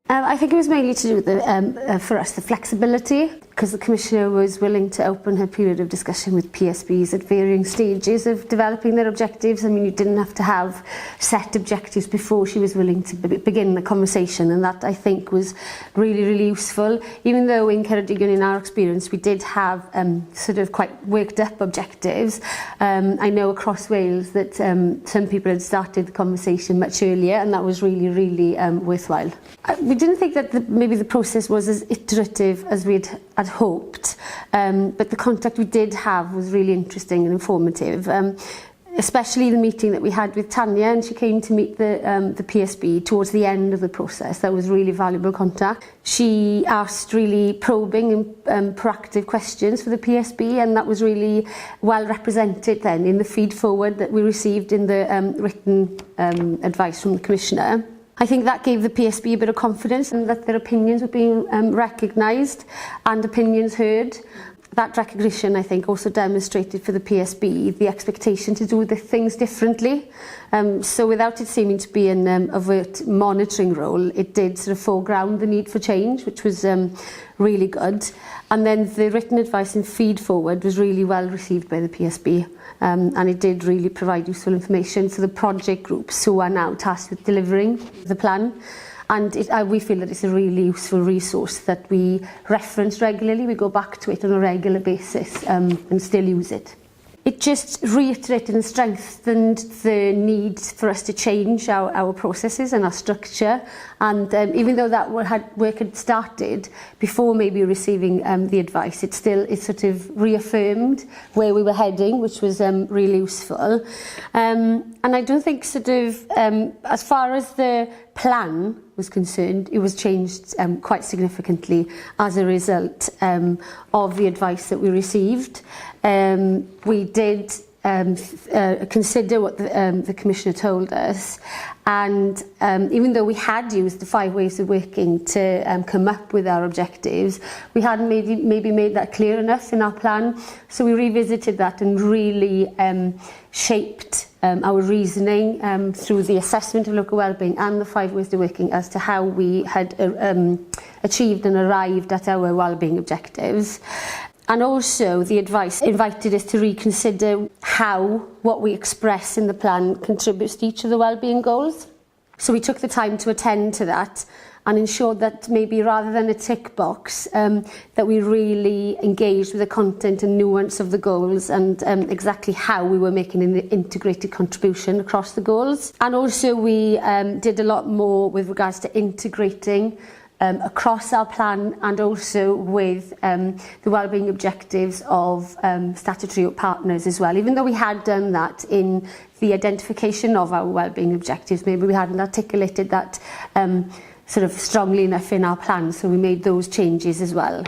I think it was mainly to do with, for us, the flexibility, because the Commissioner was willing to open her period of discussion with PSBs at varying stages of developing their objectives. I mean, you didn't have to have set objectives before she was willing to begin the conversation, and that, I think, was really, really useful. Even though in Ceredigion, in our experience, we did have sort of quite worked up objectives, I know across Wales that some people had started the conversation much earlier, and that was really, really worthwhile. We didn't think that maybe the process was as iterative as we'd had hoped, but the contact we did have was really interesting and informative. Especially the meeting that we had with Tanya, and she came to meet the PSB towards the end of the process. That was really valuable contact. She asked really probing and proactive questions for the PSB, and that was really well represented then in the feed forward that we received in the written advice from the Commissioner. I think that gave the PSB a bit of confidence and that their opinions were being recognised and opinions heard. That recognition, I think, also demonstrated for the PSB the expectation to do the things differently. So without it seeming to be an overt monitoring role, it did sort of foreground the need for change, which was really good. And then the written advice and feed forward was really well received by the PSB. And it did really provide useful information for the project groups who are now tasked with delivering the plan. And we feel that it's a really useful resource that we reference regularly. We go back to it on a regular basis and still use it. It just reiterated and strengthened the need for us to change our processes and our structure. And even though that work had started before maybe receiving the advice, it sort of reaffirmed where we were heading, which was really useful. And I don't think sort of, as far as the plan was concerned, it was changed quite significantly as a result of the advice that we received. We did consider what the Commissioner told us, and even though we had used the 5 ways of working to come up with our objectives, we hadn't maybe made that clear enough in our plan. So we revisited that and really shaped our reasoning through the assessment of local wellbeing and the 5 ways of working as to how we had achieved and arrived at our wellbeing objectives. And also the advice invited us to reconsider how what we express in the plan contributes to each of the wellbeing goals. So we took the time to attend to that and ensured that maybe rather than a tick box, that we really engaged with the content and nuance of the goals and exactly how we were making an integrated contribution across the goals. And also we did a lot more with regards to integrating across our plan and also with the wellbeing objectives of statutory partners as well. Even though we had done that in the identification of our wellbeing objectives, maybe we hadn't articulated that sort of strongly enough in our plan, so we made those changes as well.